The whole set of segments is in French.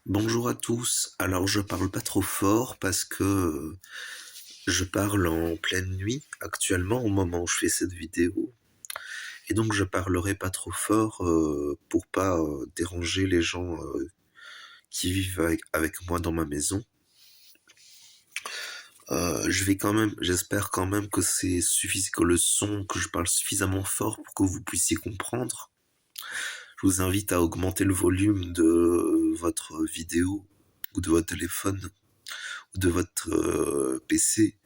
Bonjour à tous. Alors je parle pas trop fort parce que je parle en pleine nuit actuellement au moment où je fais cette vidéo et donc je parlerai pas trop fort pour pas déranger les gens qui vivent avec moi dans ma maison. J'espère quand même que c'est suffisant, que le son, que je parle suffisamment fort pour que vous puissiez comprendre. Je vous invite à augmenter le volume de votre vidéo ou de votre téléphone ou de votre PC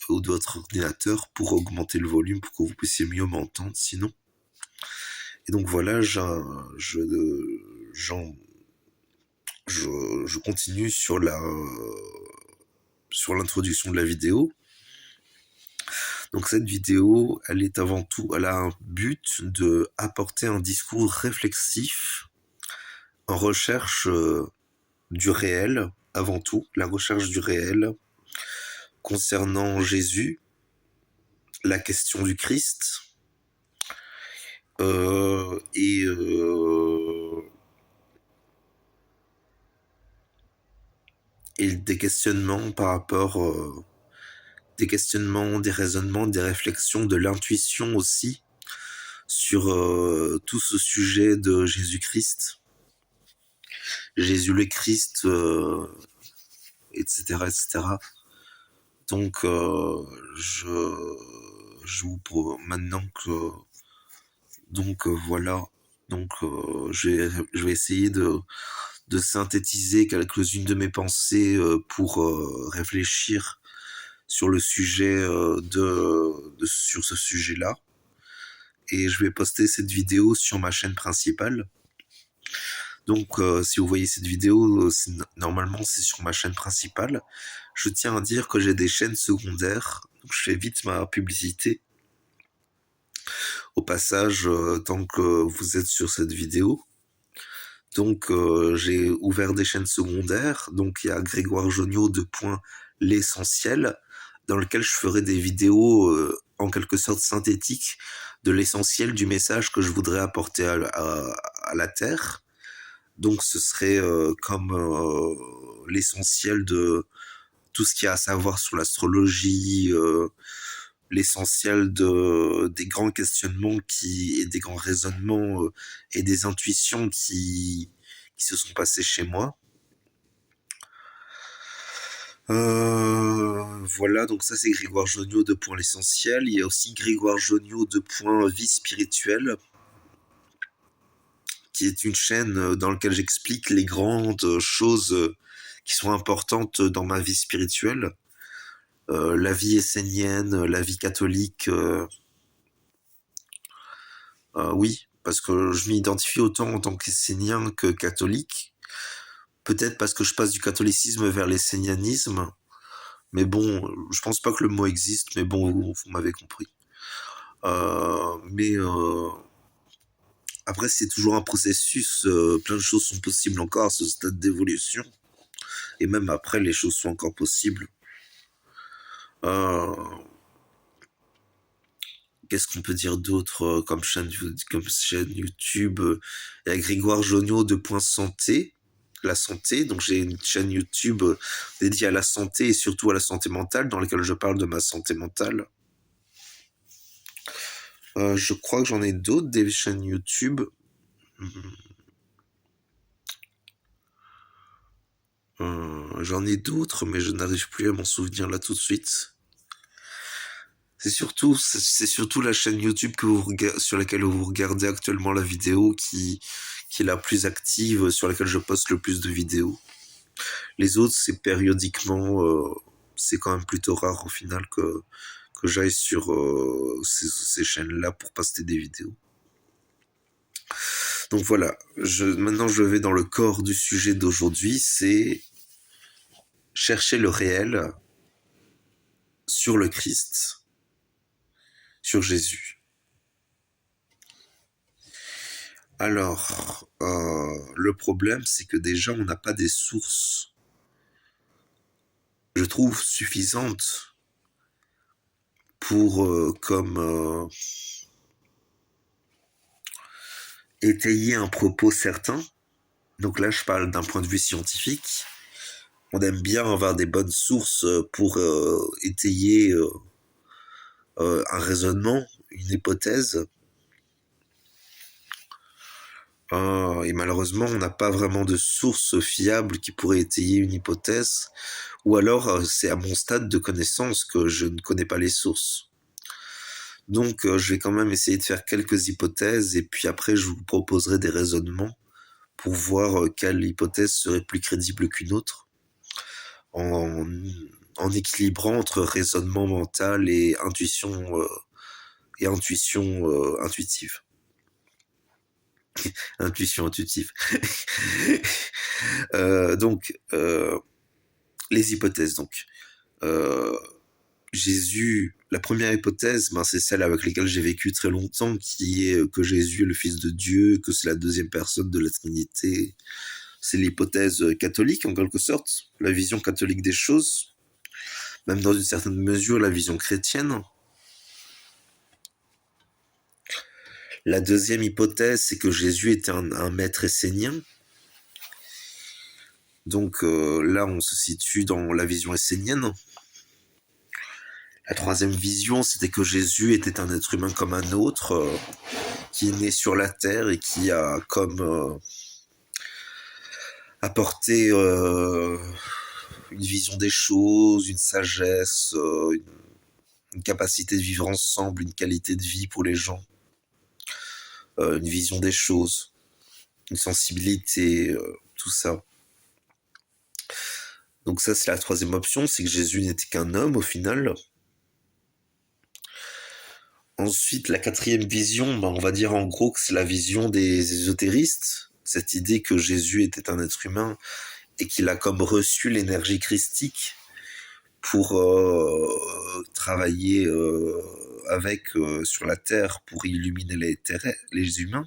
ou de votre ordinateur pour augmenter le volume pour que vous puissiez mieux m'entendre sinon. Et donc voilà, j'en- je continue sur l'introduction de la vidéo. Donc cette vidéo, elle a un but de apporter un discours réflexif en recherche du réel, avant tout, la recherche du réel concernant Jésus, la question du Christ, euh, et euh, et des questionnements par rapport, des questionnements, des raisonnements, des réflexions, de l'intuition aussi sur tout ce sujet de Jésus-Christ, Jésus le Christ, etc., etc. Donc, je vous maintenant que voilà. Donc, je vais essayer de synthétiser quelques-unes de mes pensées pour réfléchir sur le sujet sur ce sujet-là. Et je vais poster cette vidéo sur ma chaîne principale. Donc, si vous voyez cette vidéo, normalement c'est sur ma chaîne principale. Je tiens à dire que j'ai des chaînes secondaires. Donc, je fais vite ma publicité. Au passage, tant que vous êtes sur cette vidéo. Donc, j'ai ouvert des chaînes secondaires. Donc, il y a Grégoire Joniaux de l'essentiel, dans lequel je ferai des vidéos en quelque sorte synthétiques de l'essentiel du message que je voudrais apporter à la Terre. Donc, ce serait comme l'essentiel de tout ce qu'il y a à savoir sur l'astrologie, l'essentiel des grands questionnements et des grands raisonnements et des intuitions qui se sont passées chez moi. Voilà, donc ça c'est Grégoire Joniaux de l'essentiel. Il y a aussi Grégoire Joniaux de vie spirituelle, qui est une chaîne dans laquelle j'explique les grandes choses qui sont importantes dans ma vie spirituelle. La vie essénienne, la vie catholique, oui, parce que je m'identifie autant en tant qu'essénien que catholique. Peut-être parce que je passe du catholicisme vers l'essénianisme. Mais bon, je pense pas que le mot existe, mais bon, vous m'avez compris. Mais après, c'est toujours un processus. Plein de choses sont possibles encore à ce stade d'évolution. Et même après, les choses sont encore possibles. Euh, Qu'est-ce qu'on peut dire d'autre comme chaîne YouTube. Il y a Grégoire Joniaux de Santé, la santé. Donc j'ai une chaîne YouTube dédiée à la santé et surtout à la santé mentale, dans laquelle je parle de ma santé mentale. Je crois que j'en ai d'autres, des chaînes YouTube. J'en ai d'autres, mais je n'arrive plus à m'en souvenir là tout de suite. C'est surtout la chaîne YouTube sur laquelle vous regardez actuellement la vidéo qui est la plus active, sur laquelle je poste le plus de vidéos. Les autres, c'est périodiquement, c'est quand même plutôt rare au final que j'aille sur ces chaînes-là pour poster des vidéos. Donc voilà, maintenant je vais dans le corps du sujet d'aujourd'hui, c'est chercher le réel sur le Christ, sur Jésus. Alors, le problème, c'est que déjà, on n'a pas des sources, je trouve, suffisantes pour, étayer un propos certain. Donc là, je parle d'un point de vue scientifique. On aime bien avoir des bonnes sources pour étayer un raisonnement, une hypothèse. Et malheureusement, on n'a pas vraiment de source fiable qui pourrait étayer une hypothèse. Ou alors, c'est à mon stade de connaissance que je ne connais pas les sources. Donc, je vais quand même essayer de faire quelques hypothèses et puis après, je vous proposerai des raisonnements pour voir quelle hypothèse serait plus crédible qu'une autre en, en équilibrant entre raisonnement mental et intuition intuitive. Intuition intuitive. Donc, les hypothèses. Donc, euh, Jésus, la première hypothèse, ben, c'est celle avec laquelle j'ai vécu très longtemps, qui est que Jésus est le Fils de Dieu, que c'est la deuxième personne de la Trinité. C'est l'hypothèse catholique, en quelque sorte, la vision catholique des choses, même dans une certaine mesure la vision chrétienne. La deuxième hypothèse, c'est que Jésus était un maître essénien. Donc là, on se situe dans la vision essénienne. La troisième vision, c'était que Jésus était un être humain comme un autre, qui est né sur la terre et qui a comme apporté une vision des choses, une sagesse, une capacité de vivre ensemble, une qualité de vie pour les gens, une vision des choses, une sensibilité, tout ça. Donc ça, c'est la troisième option, c'est que Jésus n'était qu'un homme au final. Ensuite, la quatrième vision, ben, on va dire en gros que c'est la vision des ésotéristes, cette idée que Jésus était un être humain et qu'il a comme reçu l'énergie christique pour travailler avec sur la terre pour illuminer les humains,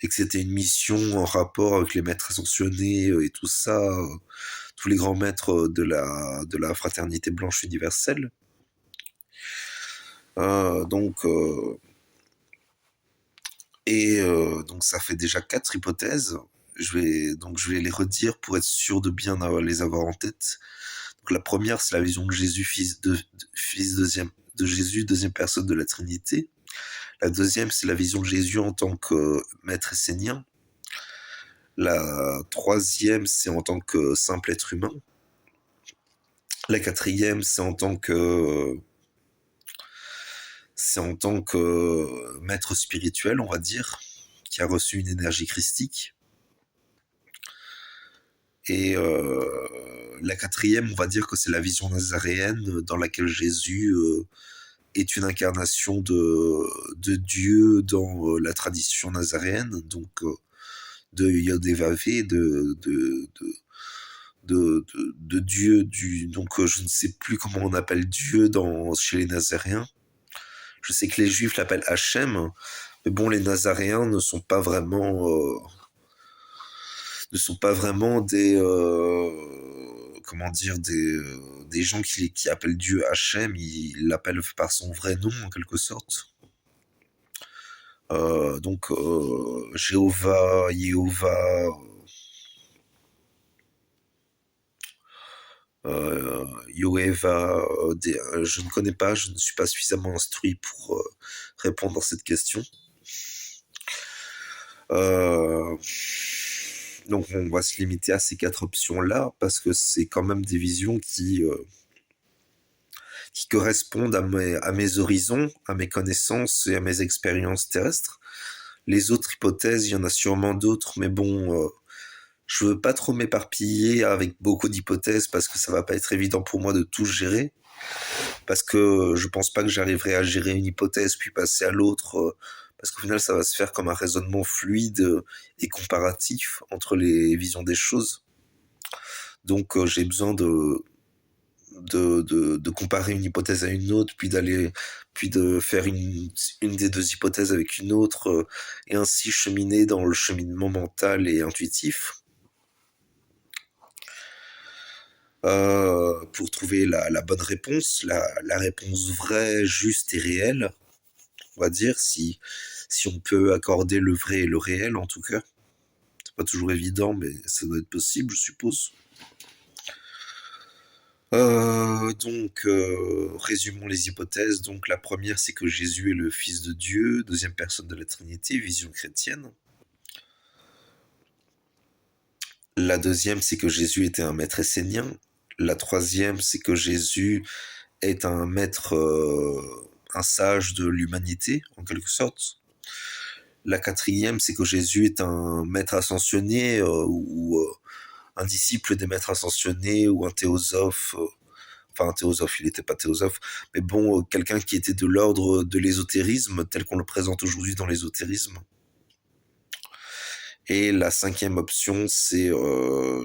et que c'était une mission en rapport avec les maîtres ascensionnés et tout ça, tous les grands maîtres de la fraternité blanche universelle. Donc ça fait déjà 4 hypothèses. Je vais les redire pour être sûr de bien les avoir en tête. Donc la première, c'est la vision de Jésus, fils de Jésus, deuxième personne de la Trinité. La deuxième, c'est la vision de Jésus en tant que maître essénien. La troisième, c'est en tant que simple être humain. La quatrième, c'est en tant que maître spirituel, on va dire, qui a reçu une énergie christique. Et la quatrième, on va dire que c'est la vision nazaréenne dans laquelle Jésus est une incarnation de Dieu dans la tradition nazaréenne, donc de Yod et Vavé, de Dieu, donc je ne sais plus comment on appelle Dieu chez les Nazaréens. Je sais que les Juifs l'appellent Hachem, mais bon, les Nazaréens ne sont pas vraiment des des gens qui appellent Dieu Hachem. Ils l'appellent par son vrai nom en quelque sorte. Donc Jéhovah, Yehovah, Yoeva, je ne connais pas, je ne suis pas suffisamment instruit pour répondre à cette question. Donc on va se limiter à ces 4 options-là, parce que c'est quand même des visions qui correspondent à mes horizons, à mes connaissances et à mes expériences terrestres. Les autres hypothèses, il y en a sûrement d'autres, mais bon, je veux pas trop m'éparpiller avec beaucoup d'hypothèses parce que ça va pas être évident pour moi de tout gérer. Parce que je pense pas que j'arriverai à gérer une hypothèse puis passer à l'autre, parce qu'au final ça va se faire comme un raisonnement fluide et comparatif entre les visions des choses. Donc j'ai besoin de comparer une hypothèse à une autre, puis de faire une des deux hypothèses avec une autre, et ainsi cheminer dans le cheminement mental et intuitif. Pour trouver la bonne réponse, la réponse vraie, juste et réelle, on va dire, si on peut accorder le vrai et le réel en tout cas. C'est pas toujours évident, mais ça doit être possible, je suppose. Résumons les hypothèses. Donc, la première, c'est que Jésus est le Fils de Dieu, deuxième personne de la Trinité, vision chrétienne. La deuxième, c'est que Jésus était un maître essénien. La troisième, c'est que Jésus est un maître, un sage de l'humanité, en quelque sorte. La quatrième, c'est que Jésus est un maître ascensionné ou un disciple des maîtres ascensionnés ou un théosophe. Enfin, un théosophe, il n'était pas théosophe, mais bon, quelqu'un qui était de l'ordre de l'ésotérisme, tel qu'on le présente aujourd'hui dans l'ésotérisme. Et la cinquième option, c'est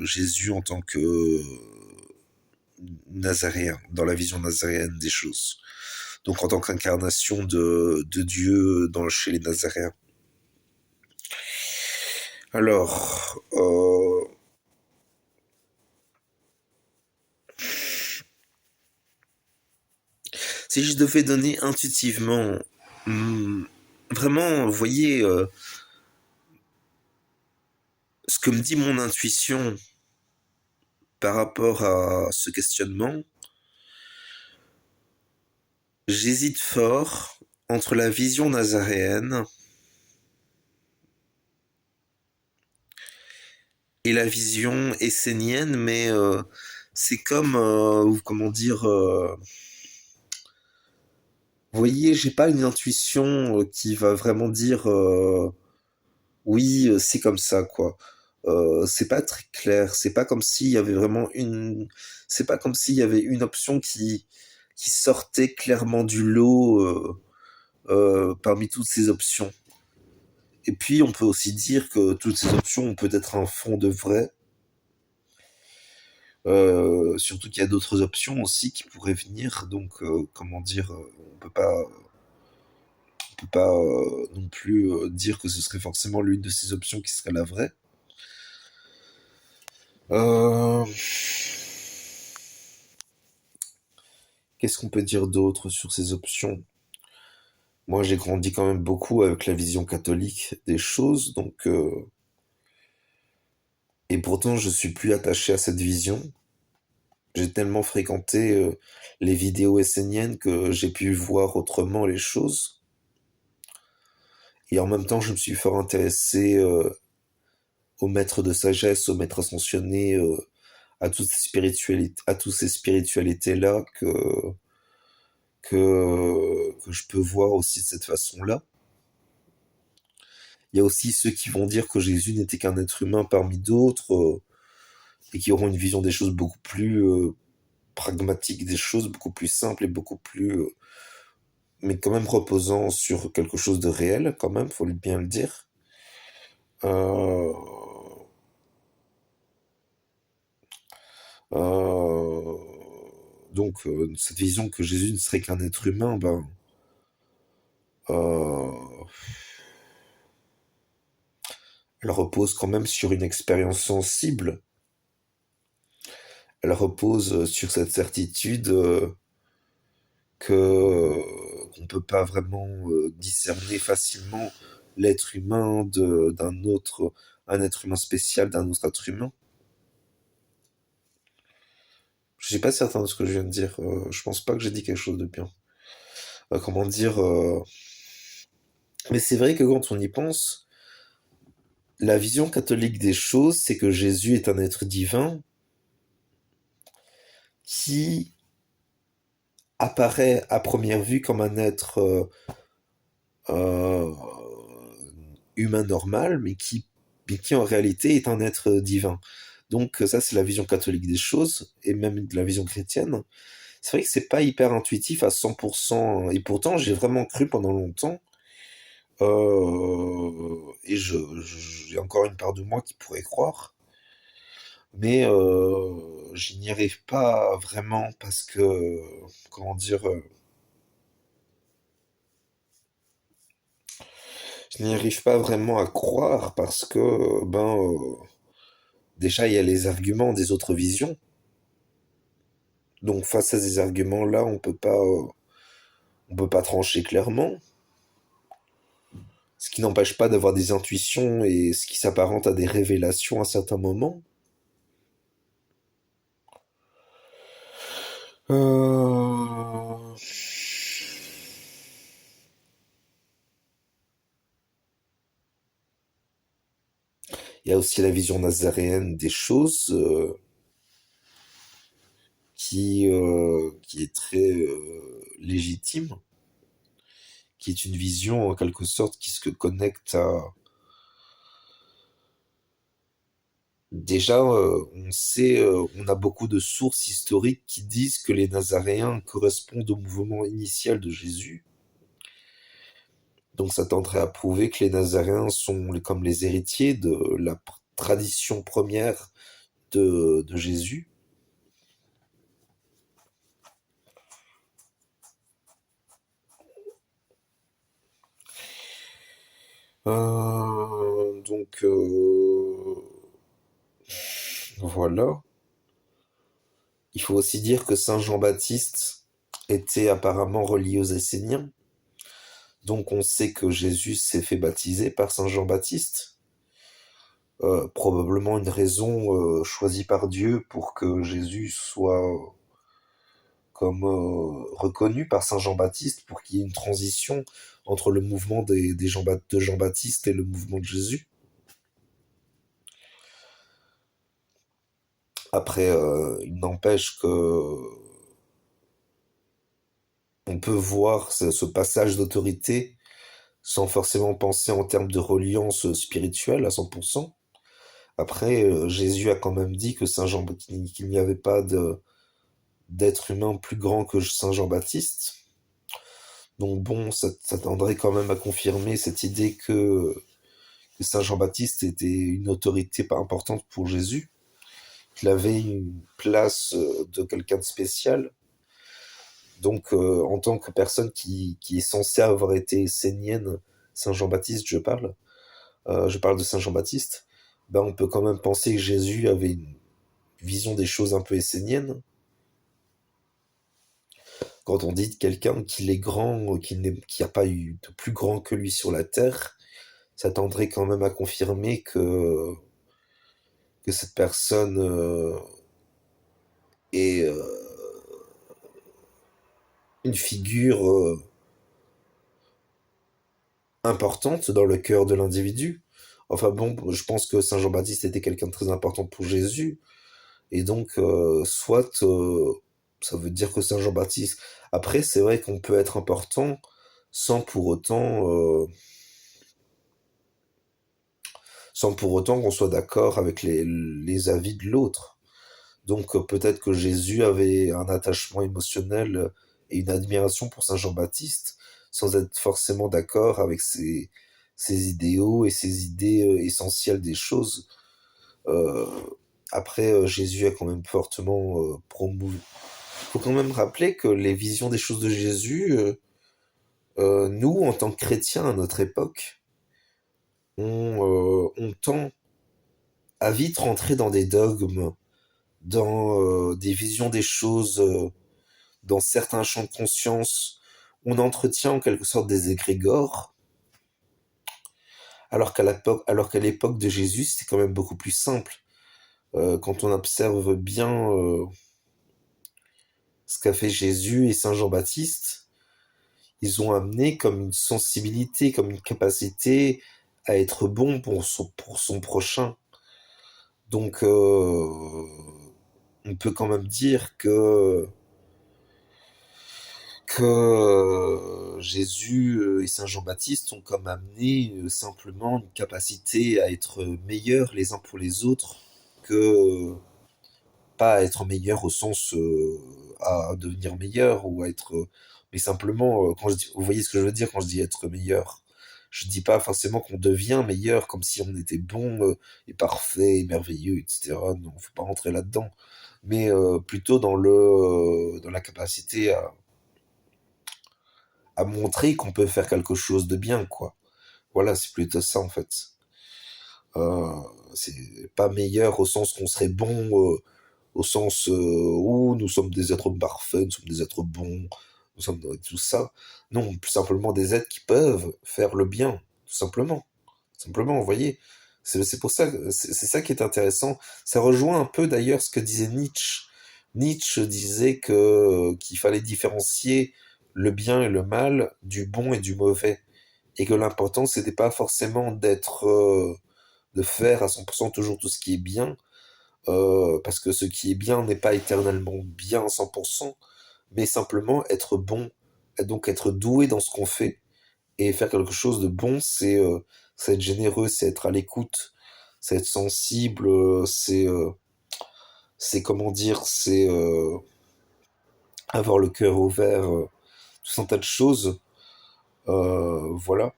Jésus en tant que nazaréen, dans la vision nazaréenne des choses. Donc en tant qu'incarnation de Dieu chez les Nazaréens. Alors, si je devais donner intuitivement, vraiment, vous voyez, ce que me dit mon intuition par rapport à ce questionnement, j'hésite fort entre la vision nazaréenne et la vision essénienne, mais c'est comme, comment dire, vous voyez, j'ai pas une intuition qui va vraiment dire oui, c'est comme ça, quoi. C'est pas très clair. C'est pas comme s'il y avait vraiment c'est pas comme s'il y avait une option qui sortait clairement du lot parmi toutes ces options. Et puis, on peut aussi dire que toutes ces options ont peut-être un fond de vrai. Surtout qu'il y a d'autres options aussi qui pourraient venir. Donc, comment dire, on peut pas non plus dire que ce serait forcément l'une de ces options qui serait la vraie. Euh, Qu'est-ce qu'on peut dire d'autre sur ces options? Moi, j'ai grandi quand même beaucoup avec la vision catholique des choses, donc et pourtant je suis plus attaché à cette vision. J'ai tellement fréquenté les vidéos esséniennes que j'ai pu voir autrement les choses. Et en même temps, je me suis fort intéressé aux maîtres de sagesse, aux maîtres ascensionnés, à toutes ces spiritualités-là que je peux voir aussi de cette façon-là. Il y a aussi ceux qui vont dire que Jésus n'était qu'un être humain parmi d'autres et qui auront une vision des choses beaucoup plus pragmatique, des choses beaucoup plus simples et beaucoup plus, mais quand même reposant sur quelque chose de réel, quand même, faut bien le dire. Euh, euh, cette vision que Jésus ne serait qu'un être humain, euh, elle repose quand même sur une expérience sensible. Elle repose sur cette certitude qu'on ne peut pas vraiment discerner facilement l'être humain d'un autre, un être humain spécial d'un autre être humain. Je suis pas certain de ce que je viens de dire. Je pense pas que j'ai dit quelque chose de bien. Comment dire Mais c'est vrai que quand on y pense, la vision catholique des choses, c'est que Jésus est un être divin qui apparaît à première vue comme un être euh, humain normal, mais qui en réalité est un être divin. Donc ça, c'est la vision catholique des choses, et même de la vision chrétienne. C'est vrai que c'est pas hyper intuitif à 100%, et pourtant j'ai vraiment cru pendant longtemps, et j'ai encore une part de moi qui pourrait croire, mais je n'y arrive pas vraiment parce que, comment dire, je n'y arrive pas vraiment à croire parce que, déjà il y a les arguments des autres visions. Donc face à ces arguments-là, on peut pas trancher clairement. Ce qui n'empêche pas d'avoir des intuitions et ce qui s'apparente à des révélations à certains moments. Euh, Il y a aussi la vision nazaréenne des choses qui est très légitime, qui est une vision en quelque sorte qui se connecte à... Déjà, on sait, on a beaucoup de sources historiques qui disent que les Nazaréens correspondent au mouvement initial de Jésus. Donc ça tendrait à prouver que les Nazaréens sont comme les héritiers de la tradition première de Jésus. Donc voilà. Il faut aussi dire que Saint Jean-Baptiste était apparemment relié aux Esséniens. Donc on sait que Jésus s'est fait baptiser par Saint Jean-Baptiste. Probablement une raison choisie par Dieu pour que Jésus soit comme reconnu par Saint Jean-Baptiste, pour qu'il y ait une transition entre le mouvement de Jean-Baptiste et le mouvement de Jésus. Après, il n'empêche que on peut voir ce passage d'autorité sans forcément penser en termes de reliance spirituelle à 100%. Après, Jésus a quand même dit que Saint Jean, qu'il n'y avait pas d'être humain plus grand que Saint Jean-Baptiste. Donc bon, ça tendrait quand même à confirmer cette idée que Saint Jean-Baptiste était une autorité pas importante pour Jésus, qu'il avait une place de quelqu'un de spécial. Donc en tant que personne qui est censée avoir été essénienne, Saint Jean-Baptiste, je parle de Saint Jean-Baptiste, ben on peut quand même penser que Jésus avait une vision des choses un peu essénienne. Quand on dit de quelqu'un qu'il est grand, qu'il n'y a pas eu de plus grand que lui sur la terre, ça tendrait quand même à confirmer que cette personne est une figure importante dans le cœur de l'individu. Enfin bon, je pense que Saint Jean-Baptiste était quelqu'un de très important pour Jésus, et donc soit ça veut dire que Saint Jean-Baptiste... Après, c'est vrai qu'on peut être important sans pour autant... sans pour autant qu'on soit d'accord avec les avis de l'autre. Donc peut-être que Jésus avait un attachement émotionnel et une admiration pour Saint Jean-Baptiste, sans être forcément d'accord avec ses idéaux et ses idées essentielles des choses. Euh, Après, Jésus a quand même fortement promouvu. Il faut quand même rappeler que les visions des choses de Jésus, nous, en tant que chrétiens à notre époque, on tend à vite rentrer dans des dogmes, dans des visions des choses, dans certains champs de conscience. On entretient en quelque sorte des égrégores, alors qu'à l'époque de Jésus, c'était quand même beaucoup plus simple. Quand on observe bien ce qu'a fait Jésus et Saint Jean-Baptiste, ils ont amené comme une sensibilité, comme une capacité à être bon pour son prochain. Donc, on peut quand même dire que Jésus et Saint Jean-Baptiste ont comme amené simplement une capacité à être meilleurs les uns pour les autres, que pas à être meilleur au sens à devenir meilleur ou à être, mais simplement quand vous voyez ce que je veux dire quand je dis être meilleur. Je dis pas forcément qu'on devient meilleur comme si on était bon et parfait et merveilleux, etc. Non, faut pas rentrer là-dedans. Mais plutôt dans la capacité à montrer qu'on peut faire quelque chose de bien, quoi. Voilà, c'est plutôt ça en fait. Euh, c'est pas meilleur au sens qu'on serait bon, au sens où nous sommes des êtres parfaits, nous sommes des êtres bons, nous sommes tout ça. Non, plus simplement des êtres qui peuvent faire le bien. tout simplement. Simplement, vous voyez. C'est pour ça, c'est ça qui est intéressant. Ça rejoint un peu d'ailleurs ce que disait Nietzsche. Nietzsche disait qu'il fallait différencier le bien et le mal du bon et du mauvais. Et que l'important, c'était pas forcément de faire à 100% toujours tout ce qui est bien, parce que ce qui est bien n'est pas éternellement bien à 100%, mais simplement être bon, et donc être doué dans ce qu'on fait, et faire quelque chose de bon, c'est être généreux, c'est être à l'écoute, c'est être sensible, c'est comment dire, c'est avoir le cœur ouvert, tout un tas de choses, voilà.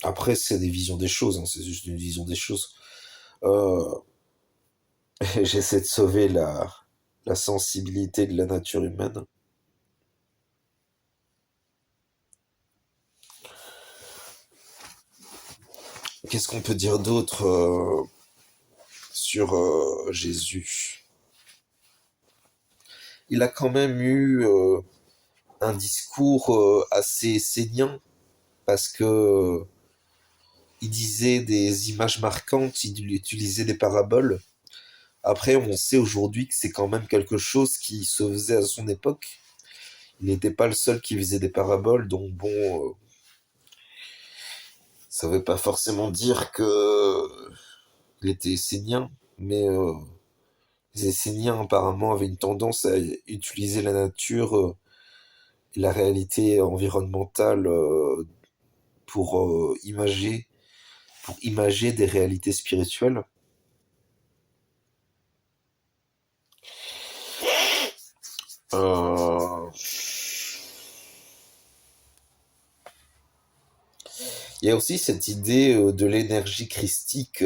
Après, c'est des visions des choses, hein, c'est juste une vision des choses. Euh, J'essaie de sauver la sensibilité de la nature humaine. Qu'est-ce qu'on peut dire d'autre sur Jésus? Il a quand même eu un discours assez saignant parce que il disait des images marquantes, il utilisait des paraboles. Après, on sait aujourd'hui que c'est quand même quelque chose qui se faisait à son époque. Il n'était pas le seul qui faisait des paraboles, donc bon, ça veut pas forcément dire que il était essénien, mais les Esséniens apparemment avaient une tendance à utiliser la nature et la réalité environnementale pour pour imager des réalités spirituelles. Euh, Il y a aussi cette idée de l'énergie christique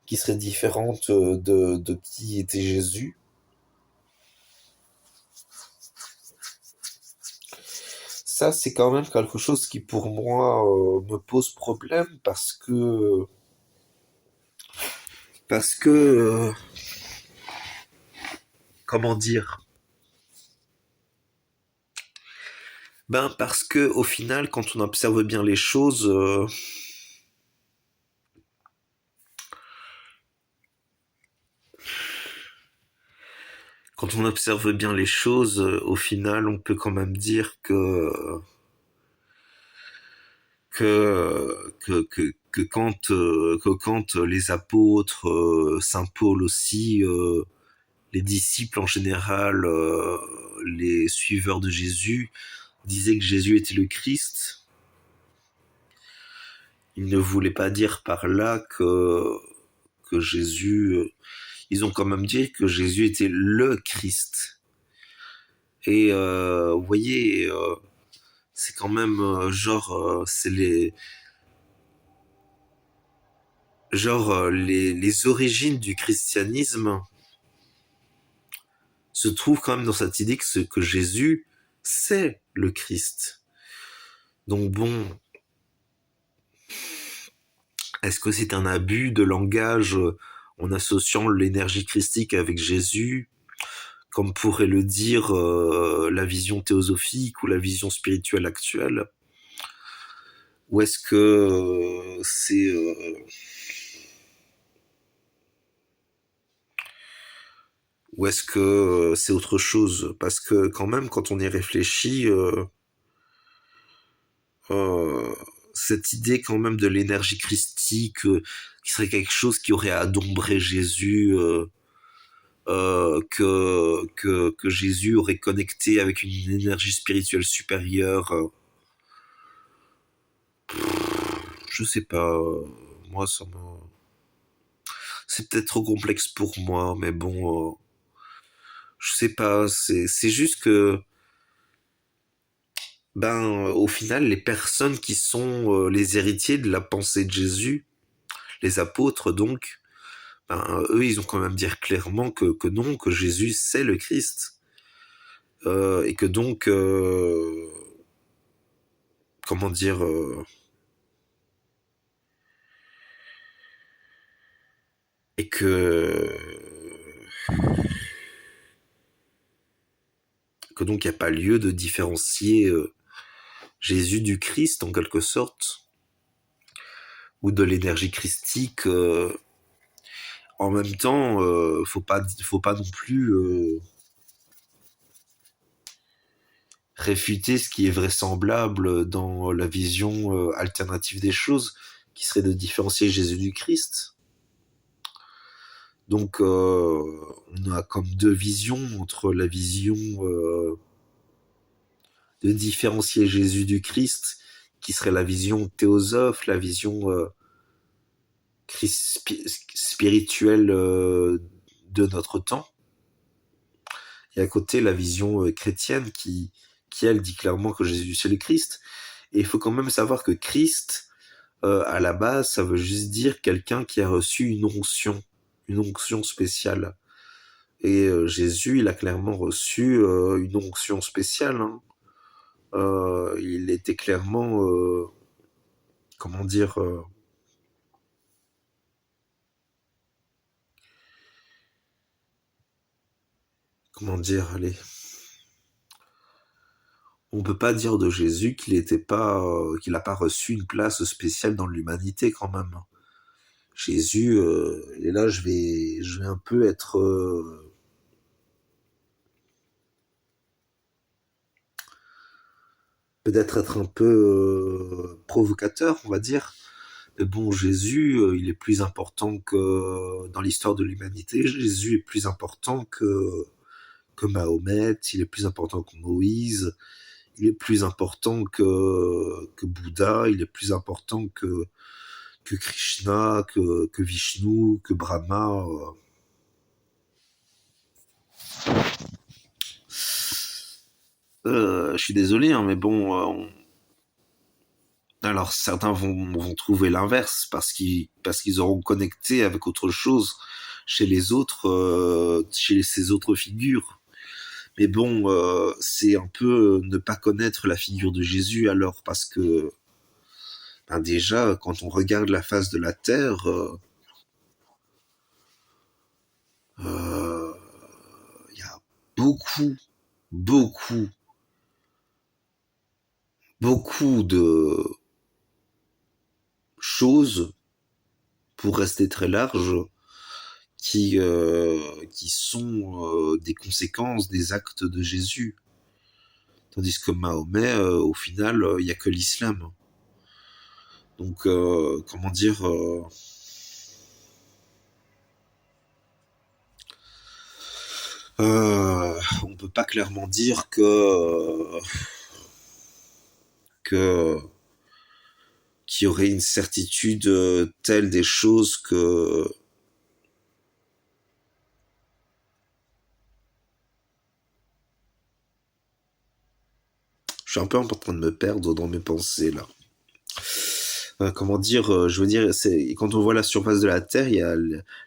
qui serait différente de qui était Jésus. Ça, c'est quand même quelque chose qui, pour moi, me pose problème parce que, comment dire? Ben, parce que, au final, quand on observe bien les choses, quand on observe bien les choses, au final, on peut quand même dire que quand les apôtres, Saint Paul aussi, les disciples en général, les suiveurs de Jésus, disaient que Jésus était le Christ, ils ne voulaient pas dire par là que Jésus... ils ont quand même dit que Jésus était le Christ. Et vous voyez, c'est quand même c'est les origines du christianisme se trouvent quand même dans cette idée que Jésus c'est le Christ. Donc bon, est-ce que c'est un abus de langage en associant l'énergie christique avec Jésus, comme pourrait le dire la vision théosophique ou la vision spirituelle actuelle? Ou est-ce que c'est autre chose? Parce que quand même, quand on y réfléchit, euh, cette idée quand même de l'énergie christique, qui serait quelque chose qui aurait adombré Jésus, que Jésus aurait connecté avec une énergie spirituelle supérieure, je sais pas, moi ça me... C'est peut-être trop complexe pour moi, mais bon, je sais pas, c'est juste que ben, au final, les personnes qui sont les héritiers de la pensée de Jésus, les apôtres donc, ben, eux, ils ont quand même dit clairement que non, que Jésus c'est le Christ. Et que donc, comment dire, et que donc il n'y a pas lieu de différencier Jésus du Christ en quelque sorte. ou de l'énergie christique. En même temps, faut pas non plus réfuter ce qui est vraisemblable dans la vision alternative des choses, qui serait de différencier Jésus du Christ. Donc, on a comme deux visions entre la vision de différencier Jésus du Christ, qui serait la vision théosophe, la vision spirituelle de notre temps, et à côté la vision chrétienne qui elle dit clairement que Jésus c'est le Christ. Et il faut quand même savoir que Christ, à la base, ça veut juste dire quelqu'un qui a reçu une onction spéciale. Et Jésus, il a clairement reçu une onction spéciale. Hein. Il était clairement, comment dire, allez. On peut pas dire de Jésus qu'il n'a pas reçu une place spéciale dans l'humanité quand même. Jésus, et là je vais un peu être peut-être être un peu provocateur, on va dire. Mais bon, Jésus, il est plus important que dans l'histoire de l'humanité. Jésus est plus important que Mahomet, il est plus important que Moïse, il est plus important que Bouddha, il est plus important que Krishna, que Vishnu, que Brahma. Je suis désolé, hein, mais bon, alors certains vont trouver l'inverse parce qu'ils auront connecté avec autre chose chez les autres, chez ces autres figures. Mais bon, c'est un peu ne pas connaître la figure de Jésus alors parce que ben déjà quand on regarde la face de la terre, il y a beaucoup, beaucoup, beaucoup de choses, pour rester très large, qui sont des conséquences des actes de Jésus. Tandis que Mahomet, au final, il n'y a que l'islam. Donc, comment dire, on peut pas clairement dire que qu'il y aurait une certitude telle des choses que je suis un peu en train de me perdre dans mes pensées là. Comment dire, je veux dire, c'est quand on voit la surface de la Terre, il y a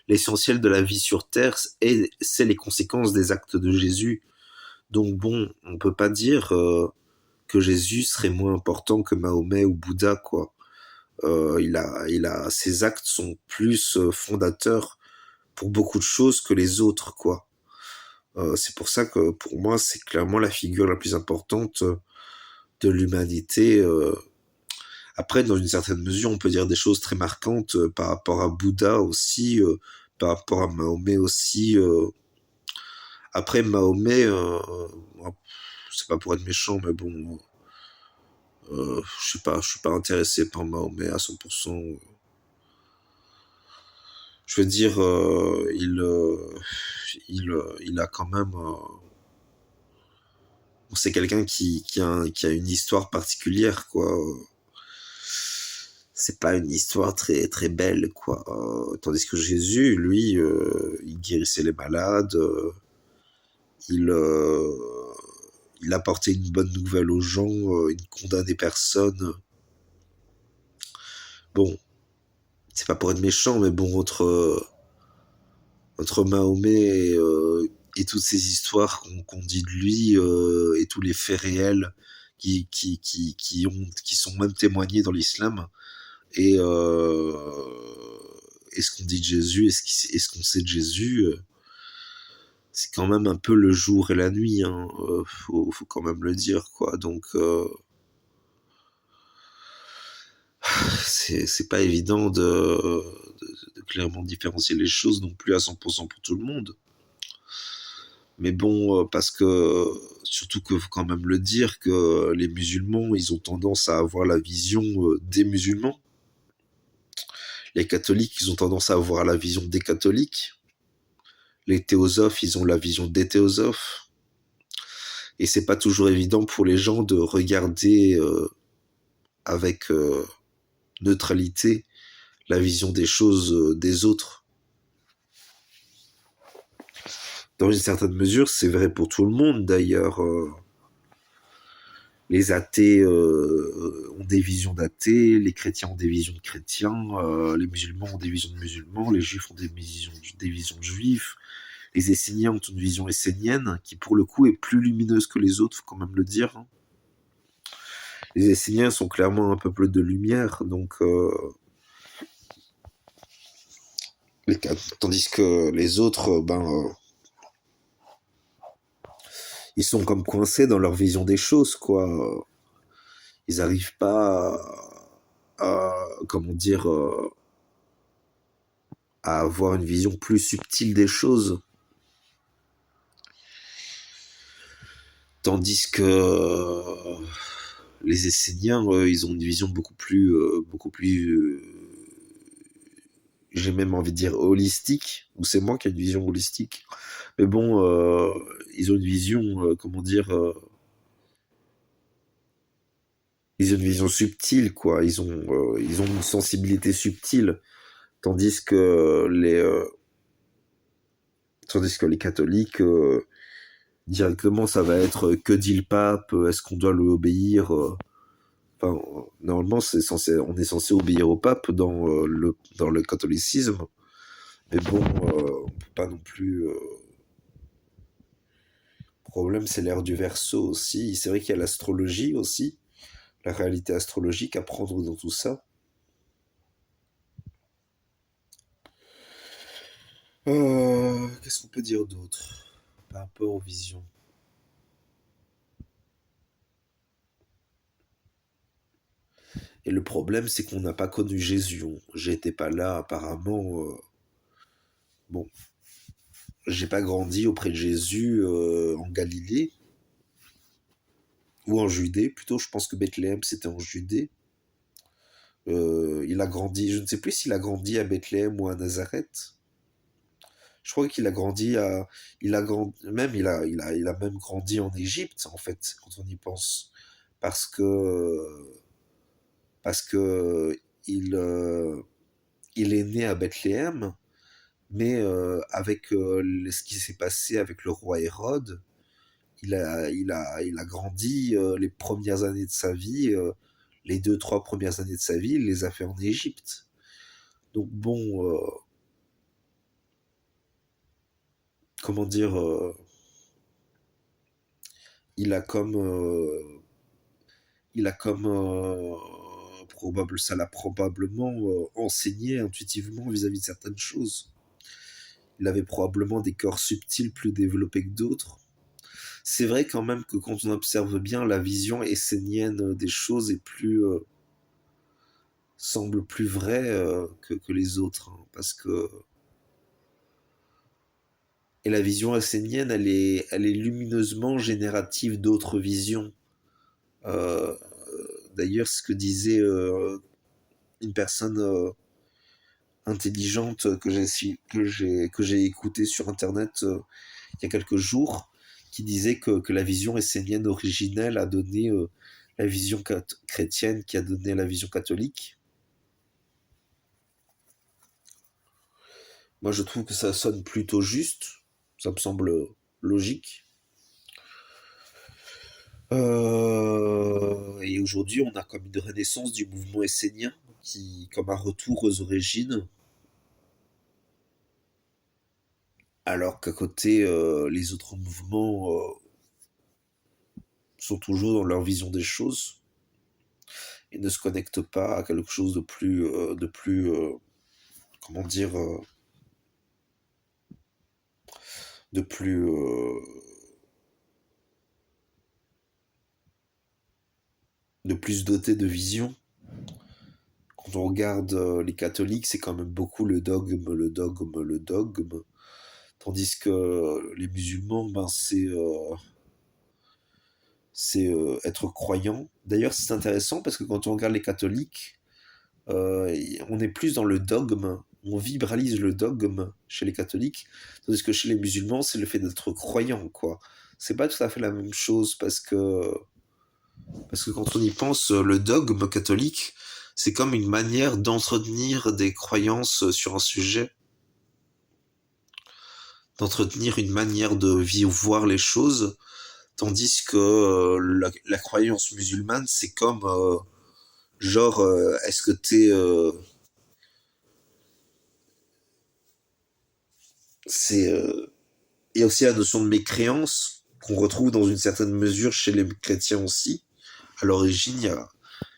l'essentiel de la vie sur Terre, et c'est les conséquences des actes de Jésus. Donc bon, on peut pas dire que Jésus serait moins important que Mahomet ou Bouddha, quoi. Ses actes sont plus fondateurs pour beaucoup de choses que les autres, quoi. C'est pour ça que pour moi, c'est clairement la figure la plus importante de l'humanité. Après, dans une certaine mesure, on peut dire des choses très marquantes par rapport à Bouddha aussi, par rapport à Mahomet aussi. Après, Mahomet, c'est pas pour être méchant, mais bon, je suis pas intéressé par Mahomet à 100%. Je veux dire, il a quand même, c'est quelqu'un qui a une histoire particulière, quoi. C'est pas une histoire très très belle, quoi. Tandis que Jésus, lui, il guérissait les malades, il euh, il apportait une bonne nouvelle aux gens, il condamnait personne. Bon, c'est pas pour être méchant, mais bon, entre Mahomet et toutes ces histoires qu'on dit de lui et tous les faits réels qui sont même témoignés dans l'islam, et, et ce qu'on dit de Jésus et ce qu'on sait de Jésus, c'est quand même un peu le jour et la nuit, hein, faut quand même le dire, quoi. Donc c'est pas évident de clairement différencier les choses non plus à 100% pour tout le monde. Mais bon, parce que surtout que faut quand même le dire que les musulmans, ils ont tendance à avoir la vision des musulmans. Les catholiques, ils ont tendance à avoir la vision des catholiques. Les théosophes, ils ont la vision des théosophes. Et c'est pas toujours évident pour les gens de regarder avec neutralité la vision des choses des autres. Dans une certaine mesure, c'est vrai pour tout le monde d'ailleurs. Les athées ont des visions d'athées, les chrétiens ont des visions de chrétiens, les musulmans ont des visions de musulmans, les juifs ont des visions de juifs, les esséniens ont une vision essénienne qui pour le coup est plus lumineuse que les autres, faut quand même le dire, hein. Les Esséniens sont clairement un peuple de lumière, donc tandis que les autres, ils sont comme coincés dans leur vision des choses, quoi. Ils n'arrivent pas comment dire, à avoir une vision plus subtile des choses. Tandis que les Esséniens, ils ont une vision beaucoup plus, j'ai même envie de dire holistique, ou c'est moi qui ai une vision holistique. Mais bon, ils ont une vision, comment dire, ils ont une vision subtile, quoi. Ils ont une sensibilité subtile, tandis que les catholiques, directement, ça va être que dit le pape, est-ce qu'on doit lui obéir enfin, normalement, on est censé obéir au pape dans le catholicisme, mais bon, on peut pas non plus. Le problème, c'est l'ère du Verseau aussi. C'est vrai qu'il y a l'astrologie aussi, la réalité astrologique à prendre dans tout ça. Qu'est-ce qu'on peut dire d'autre par rapport aux visions? Et le problème, c'est qu'on n'a pas connu Jésus. J'étais pas là, apparemment. Bon, j'ai pas grandi auprès de Jésus en Galilée ou en Judée. Plutôt, je pense que Bethléem c'était en Judée. Il a grandi, je ne sais plus s'il a grandi à Bethléem ou à Nazareth. Je crois qu'il a grandi à, il a grandi, même il a même grandi en Égypte en fait quand on y pense, parce que parce que il euh, il est né à Bethléem, mais avec ce qui s'est passé avec le roi Hérode, il a grandi les premières années de sa vie, les 2, 3 premières années de sa vie, il les a fait en Égypte. Donc bon, comment dire, il a comme, euh, il a comme ça l'a probablement enseigné intuitivement vis-à-vis de certaines choses. Il avait probablement des corps subtils plus développés que d'autres. C'est vrai quand même que quand on observe bien, la vision essénienne des choses est semble plus vraie que les autres, hein, parce que et la vision essénienne, elle est lumineusement générative d'autres visions. Euh, D'ailleurs, ce que disait une personne intelligente que j'ai écouté sur internet il y a quelques jours, qui disait que la vision essénienne originelle a donné la vision chrétienne qui a donné la vision catholique. Moi, je trouve que ça sonne plutôt juste. Ça me semble logique. Et aujourd'hui, on a comme une renaissance du mouvement essénien, qui, comme un retour aux origines, alors qu'à côté, les autres mouvements sont toujours dans leur vision des choses et ne se connectent pas à quelque chose de plus, comment dire, de plus, de plus doté de vision. quand on regarde les catholiques, c'est quand même beaucoup le dogme, le dogme, le dogme. Tandis que les musulmans, ben, être croyant. D'ailleurs, c'est intéressant parce que quand on regarde les catholiques, on est plus dans le dogme, on vibralise le dogme chez les catholiques, tandis que chez les musulmans, c'est le fait d'être croyant, quoi. C'est pas tout à fait la même chose parce que quand on y pense, le dogme catholique, c'est comme une manière d'entretenir des croyances sur un sujet, d'entretenir une manière de vivre, voir les choses, tandis que la croyance musulmane, c'est comme genre, est-ce que t'es, c'est, il y a aussi la notion de mécréance qu'on retrouve dans une certaine mesure chez les chrétiens aussi. À l'origine,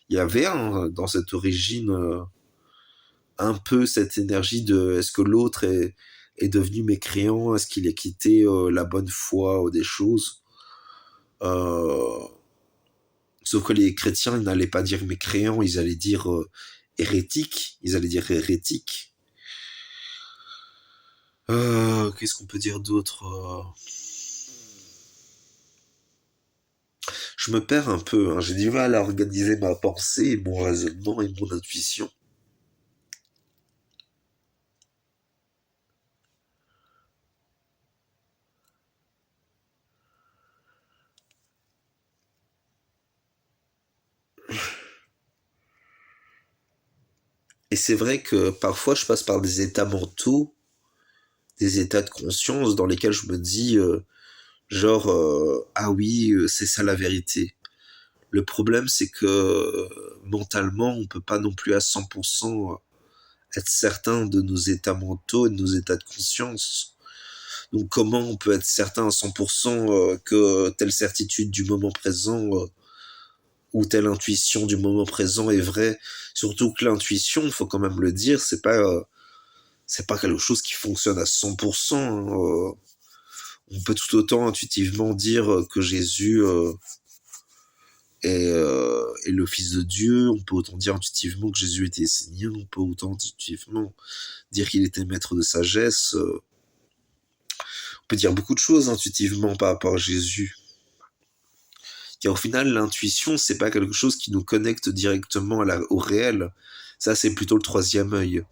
il y avait dans cette origine un peu cette énergie de est-ce que l'autre est devenu mécréant, est-ce qu'il a quitté la bonne foi des choses. Euh, Sauf que les chrétiens, ils n'allaient pas dire mécréant, ils allaient dire hérétique, ils allaient dire hérétique. Qu'est-ce qu'on peut dire d'autre Je me perds un peu, hein. J'ai du mal à organiser ma pensée, mon raisonnement et mon intuition. Et c'est vrai que parfois je passe par des états mentaux, des états de conscience dans lesquels je me dis genre ah oui, c'est ça la vérité. Le problème c'est que mentalement on peut pas non plus à 100% être certain de nos états mentaux et de nos états de conscience. Donc comment on peut être certain à 100% que telle certitude du moment présent ou telle intuition du moment présent est vraie? Surtout que l'intuition, il faut quand même le dire, c'est pas quelque chose qui fonctionne à 100%. Hein. On peut tout autant intuitivement dire que Jésus est le Fils de Dieu, on peut autant dire intuitivement que Jésus était Seigneur, on peut autant intuitivement dire qu'il était maître de sagesse. On peut dire beaucoup de choses intuitivement par rapport à Jésus. Car au final, l'intuition, c'est pas quelque chose qui nous connecte directement au réel. Ça, c'est plutôt le troisième œil.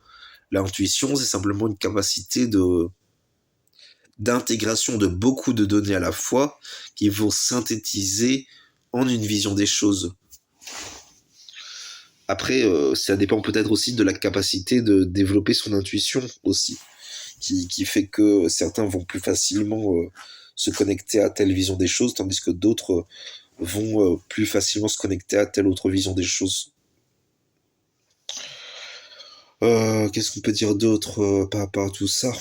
L'intuition, c'est simplement une capacité d'intégration de beaucoup de données à la fois qui vont synthétiser en une vision des choses. Après, ça dépend peut-être aussi de la capacité de développer son intuition aussi, qui fait que certains vont plus facilement se connecter à telle vision des choses, tandis que d'autres vont plus facilement se connecter à telle autre vision des choses. Qu'est-ce qu'on peut dire d'autre par rapport à tout ça?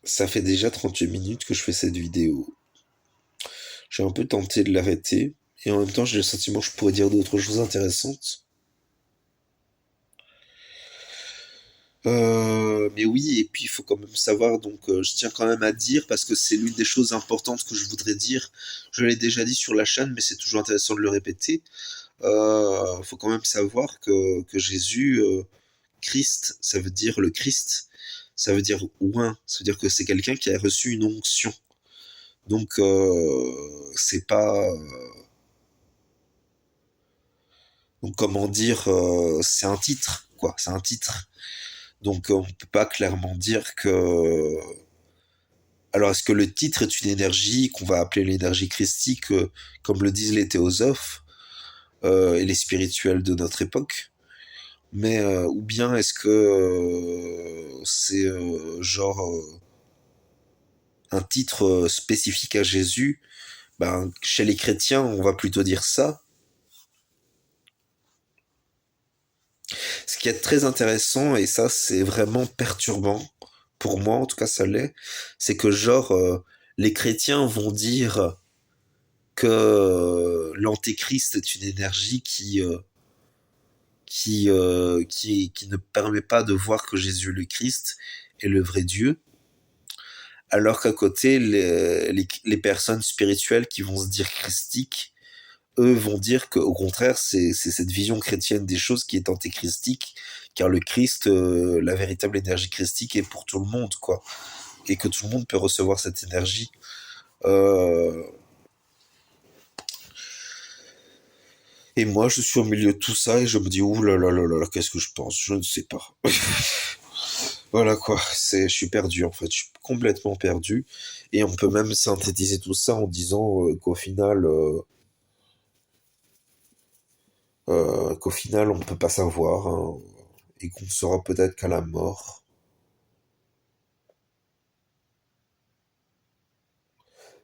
Ça fait déjà 38 minutes que je fais cette vidéo. J'ai un peu tenté de l'arrêter, et en même temps j'ai le sentiment que je pourrais dire d'autres choses intéressantes. Mais oui, et puis il faut quand même savoir, donc je tiens quand même à dire, parce que c'est l'une des choses importantes que je voudrais dire. Je l'ai déjà dit sur la chaîne, mais c'est toujours intéressant de le répéter. Faut quand même savoir que Jésus, Christ, ça veut dire le Christ, ça veut dire oint, ça veut dire que c'est quelqu'un qui a reçu une onction. Donc c'est pas, donc comment dire, c'est un titre, quoi, c'est un titre. Donc on peut pas clairement dire que. Alors est-ce que le titre est une énergie qu'on va appeler l'énergie christique, comme le disent les théosophes et les spirituels de notre époque? Mais ou bien est-ce que c'est genre un titre spécifique à Jésus? Ben, chez les chrétiens, on va plutôt dire ça. Ce qui est très intéressant, et ça c'est vraiment perturbant, pour moi en tout cas ça l'est, c'est que genre les chrétiens vont dire que l'antéchrist est une énergie qui ne permet pas de voir que Jésus le Christ est le vrai Dieu, Alors qu'à côté, les personnes spirituelles qui vont se dire christiques, eux vont dire qu'au contraire, c'est cette vision chrétienne des choses qui est antéchristique, car le Christ, la véritable énergie christique est pour tout le monde, quoi. Et que tout le monde peut recevoir cette énergie. Euh, et moi, je suis au milieu de tout ça et je me dis, ouh là là là là, qu'est-ce que je pense? Je ne sais pas. Voilà quoi, je suis perdu en fait, je suis complètement perdu. Et on peut même synthétiser tout ça en disant qu'au final, on peut pas savoir, hein, et qu'on ne saura peut-être qu'à la mort.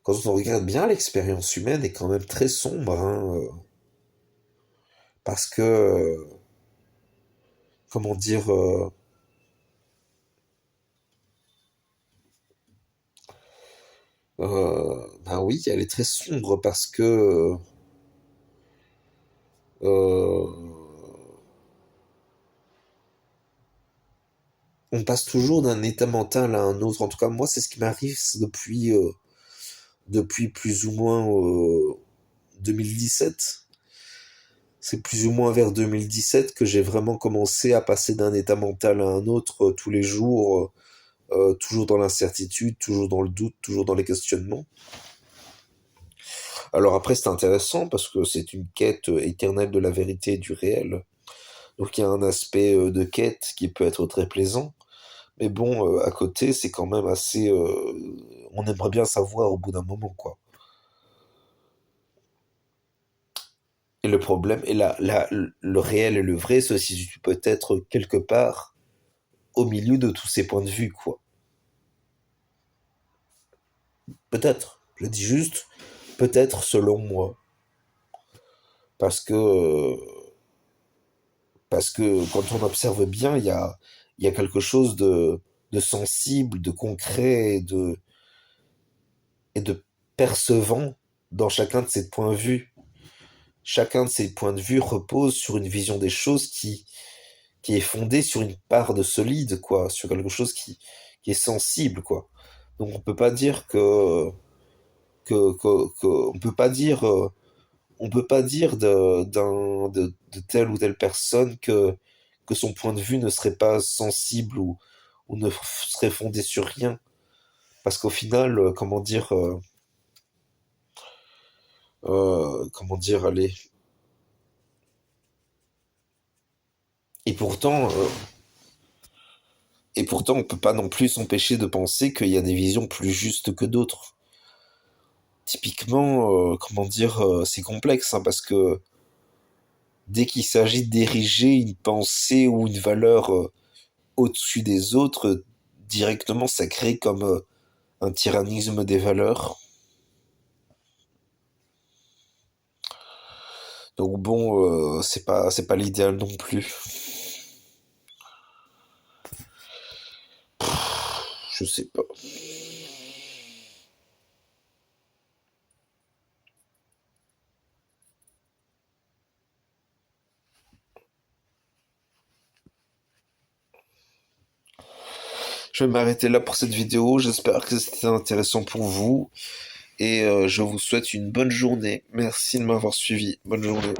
Quand on regarde bien, l'expérience humaine est quand même très sombre, hein, parce que, comment dire, ben oui, elle est très sombre parce que euh, on passe toujours d'un état mental à un autre. En tout cas, moi, c'est ce qui m'arrive depuis plus ou moins 2017. C'est plus ou moins vers 2017 que j'ai vraiment commencé à passer d'un état mental à un autre tous les jours, toujours dans l'incertitude, toujours dans le doute, toujours dans les questionnements. Alors après, c'est intéressant parce que c'est une quête éternelle de la vérité et du réel. Donc il y a un aspect de quête qui peut être très plaisant. Mais bon, à côté, c'est quand même assez... on aimerait bien savoir au bout d'un moment, quoi. Et le problème, et le réel et le vrai se situent peut-être quelque part au milieu de tous ces points de vue, quoi. Peut-être. Je dis juste, peut-être selon moi. Parce que, euh, parce que quand on observe bien, il y a quelque chose de sensible, de concret et de percevant dans chacun de ces points de vue. Chacun de ces points de vue repose sur une vision des choses qui est fondée sur une part de solide, quoi, sur quelque chose qui est sensible, quoi. Donc on peut pas dire on peut pas dire on peut pas dire de telle ou telle personne que son point de vue ne serait pas sensible ou ne serait fondé sur rien. Parce qu'au final, comment dire, allez. Et pourtant, euh, et pourtant, on peut pas non plus s'empêcher de penser qu'il y a des visions plus justes que d'autres. Typiquement, c'est complexe, hein, parce que dès qu'il s'agit d'ériger une pensée ou une valeur au-dessus des autres, directement ça crée comme un tyrannisme des valeurs. Donc bon, c'est pas l'idéal non plus. Je sais pas. Je vais m'arrêter là pour cette vidéo. J'espère que c'était intéressant pour vous et je vous souhaite une bonne journée. Merci de m'avoir suivi. Bonne journée.